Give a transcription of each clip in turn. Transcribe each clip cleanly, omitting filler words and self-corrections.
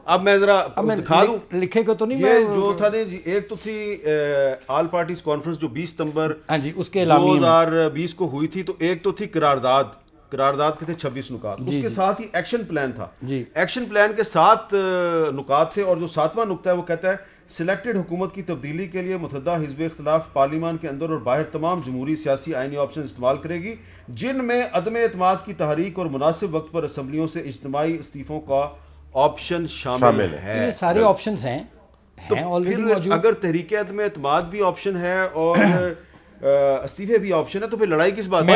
اب میں ذرا دکھا دوں, لکھے کو تو نہیں, یہ جو تھا نا جی, ایک تو تھی آل پارٹیز کانفرنس جو 20 ستمبر اس کے 2020 کو ہوئی تھی, تو ایک تو تھی قرارداد کے تھے 26 نکات, اس کے ساتھ ہی ایکشن پلان تھا. ایکشن پلان کے 7 نکات تھے, اور جو 7واں نکتہ ہے وہ کہتا ہے سلیکٹڈ حکومت کی تبدیلی کے لیے متحدہ حزب اختلاف پارلیمان کے اندر اور باہر تمام جمہوری سیاسی آئینی آپشن استعمال کرے گی, جن میں عدم اعتماد کی تحریک اور مناسب وقت پر اسمبلیوں سے اجتماعی استعفوں کا آپشن شامل ہے. یہ سارے آپشنز ہیں آلریڈی موجود. اگر تحریک عدم اعتماد بھی آپشن ہے اور استعفے بھی آپشن ہے, تو پھر لڑائی کس بات میں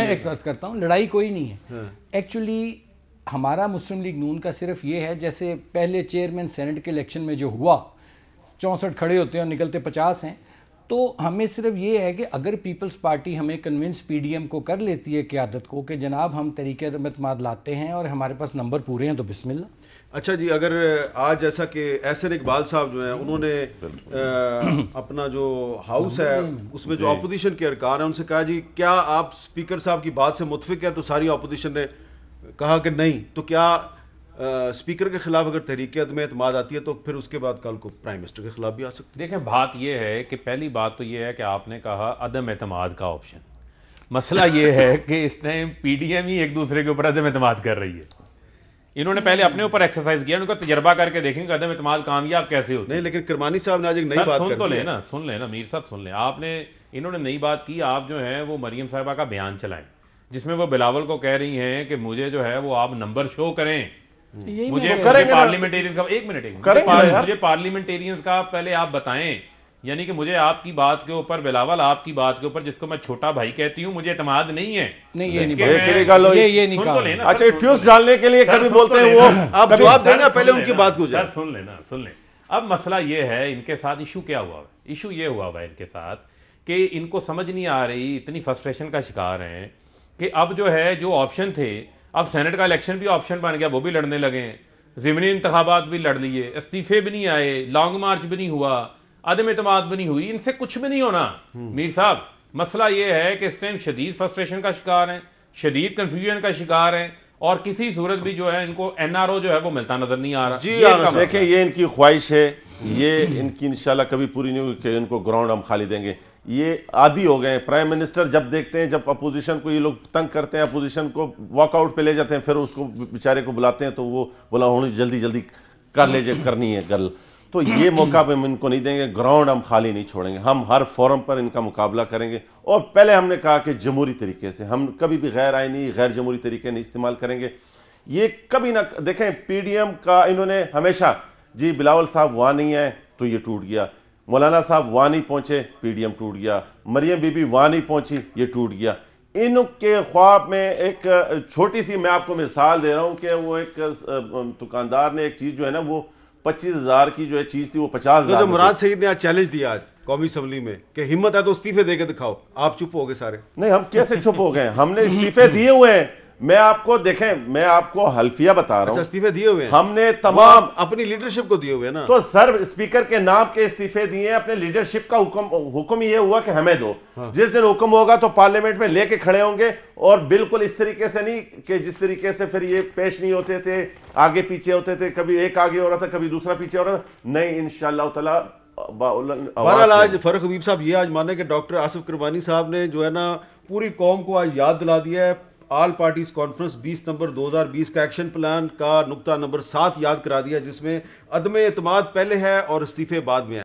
ایک عرض کرتا ہوں, لڑائی کوئی نہیں ہے ایکچولی. ہمارا مسلم لیگ نون کا صرف یہ ہے, جیسے پہلے چیئرمین سینٹ کے الیکشن میں جو ہوا 64 کھڑے ہوتے ہیں اور نکلتے 50 ہیں, تو ہمیں صرف یہ ہے کہ اگر پیپلز پارٹی ہمیں کنونس پی ڈی ایم کو کر لیتی ہے قیادت کو کہ جناب ہم طریق عدم اعتماد لاتے ہیں اور ہمارے پاس نمبر پورے ہیں, تو بسم اللہ. اچھا جی, اگر آج جیسا کہ احسن اقبال صاحب جو ہیں انہوں نے اپنا جو ہاؤس ہے اس میں جو اپوزیشن کے ارکان ہیں ان سے کہا جی کیا آپ اسپیکر صاحب کی بات سے متفق ہیں, تو ساری اپوزیشن نے کہا کہ نہیں. تو کیا اسپیکر کے خلاف اگر تحریک عدم اعتماد آتی ہے تو پھر اس کے بعد کل کو پرائم منسٹر کے خلاف بھی آ سکتی ہے؟ دیکھیں بات یہ ہے کہ پہلی بات تو یہ ہے کہ آپ نے کہا عدم اعتماد کا آپشن. مسئلہ یہ ہے کہ اس ٹائم پی ڈی ایم ہی ایک دوسرے کے اوپر عدم اعتماد کر رہی ہے. انہوں نے پہلے اپنے اوپر ایکسرسائز کیا, ان کا تجربہ کر کے دیکھیں کہ عدم اعتماد کامیاب کیسے ہوتے ہیں. نہیں, لیکن کرمانی صاحب نے آج ایک نئی بات سن تو لینا, سن لینا میر صاحب, سن لیں. انہوں نے نئی بات کی, آپ جو ہیں وہ مریم صاحبہ کا بیان چلائیں جس میں وہ بلاول کو کہہ رہی ہیں کہ مجھے جو ہے وہ آپ نمبر شو کریں, مجھے پارلیمنٹیرینز کا مجھے پارلیمنٹیرینز کا پہلے آپ بتائیں, یعنی کہ مجھے آپ کی بات کے اوپر, بلاول آپ کی بات کے اوپر جس کو میں چھوٹا بھائی کہتی ہوں, مجھے اعتماد نہیں ہے. اچھا ٹویسٹ ڈالنے کے لیے کبھی بولتے ہیں وہ, آپ جواب دیں گے پہلے ان کی بات کو جائے. سن لینا, سن لیں. اب مسئلہ یہ ہے ان کے ساتھ ایشو کیا ہوا ہے, ایشو یہ ہوا ہے ان کے ساتھ کہ ان کو سمجھ نہیں آ رہی, اتنی فرسٹریشن کا شکار ہیں کہ اب جو ہے جو آپشن تھے, اب سینٹ کا الیکشن بھی آپشن بن گیا, وہ بھی لڑنے لگے ہیں, ضمنی انتخابات بھی لڑ لیے, استعفے بھی نہیں آئے, لانگ مارچ بھی نہیں ہوا, عدم اعتماد بھی نہیں ہوئی, ان سے کچھ بھی نہیں ہونا. میر صاحب مسئلہ یہ ہے کہ اس ٹائم شدید فرسٹریشن کا شکار ہیں, شدید کنفیوژن کا شکار ہیں, اور کسی صورت بھی جو ہے ان کو این آر او جو ہے وہ ملتا نظر نہیں آ رہا. جی دیکھیں یہ ان کی خواہش ہے, یہ ان کی انشاءاللہ کبھی پوری نہیں ہوئی کہ ان کو گراؤنڈ ہم خالی دیں گے. یہ عادی ہو گئے ہیں. پرائم منسٹر جب دیکھتے ہیں, جب اپوزیشن کو یہ لوگ تنگ کرتے ہیں, اپوزیشن کو واک آؤٹ پہ لے جاتے ہیں, پھر اس کو بیچارے کو بلاتے ہیں تو وہ بولا ہونی جلدی کر لے جائے, کرنی ہے گل. تو یہ موقع پہ ہم ان کو نہیں دیں گے, گراؤنڈ ہم خالی نہیں چھوڑیں گے, ہم ہر فورم پر ان کا مقابلہ کریں گے. اور پہلے ہم نے کہا کہ جمہوری طریقے سے, ہم کبھی بھی غیر آئینی غیر جمہوری طریقے نہیں استعمال کریں گے. یہ کبھی نہ دیکھیں پی ڈی ایم کا انہوں نے ہمیشہ, جی بلاول صاحب وہاں نہیں ہیں تو یہ ٹوٹ گیا, مولانا صاحب وہاں نہیں پہنچے پی ڈی ایم ٹوٹ گیا, مریم بی بی وہاں نہیں پہنچی یہ ٹوٹ گیا. ان کے خواب میں ایک چھوٹی سی میں آپ کو مثال دے رہا ہوں کہ وہ ایک دکاندار نے ایک چیز جو ہے نا وہ 25,000 کی جو ہے چیز تھی وہ 50,000. جو مراد سعید نے آج چیلنج دیا آج قومی اسمبلی میں کہ ہمت ہے تو استعفے دے کے دکھاؤ, آپ چپ ہو گئے سارے. نہیں ہم کیسے چپ ہو گئے, ہم نے استعفے دیے ہوئے ہیں. میں آپ کو دیکھیں, میں آپ کو حلفیہ بتا رہا ہوں. استعفے دیے ہوئے ہیں, ہم نے تمام اپنی لیڈرشپ کو دیے ہوئے نا. تو سر اسپیکر کے نام کے استعفے دیے ہیں, اپنے لیڈرشپ کا حکم یہ ہوا کہ ہمیں دو. جس دن حکم ہوگا تو پارلیمنٹ میں لے کے کھڑے ہوں گے, اور بالکل اس طریقے سے نہیں کہ جس طریقے سے پھر یہ پیش نہیں ہوتے تھے, آگے پیچھے ہوتے تھے, کبھی ایک آگے ہو رہا تھا کبھی دوسرا پیچھے ہو رہا تھا. نہیں انشاءاللہ تعالی. بہرحال آج فرق حبیب صاحب یہ آج مانے کہ ڈاکٹر آصف کرمانی صاحب نے جو ہے نا پوری قوم کو آج یاد دلا دیا ہے. آل پارٹیز کانفرنس 20 ستمبر 2020 کا ایکشن پلان کا نقطہ نمبر 7 یاد کرا دیا, جس میں عدم اعتماد پہلے ہے اور استعفے بعد میں ہے.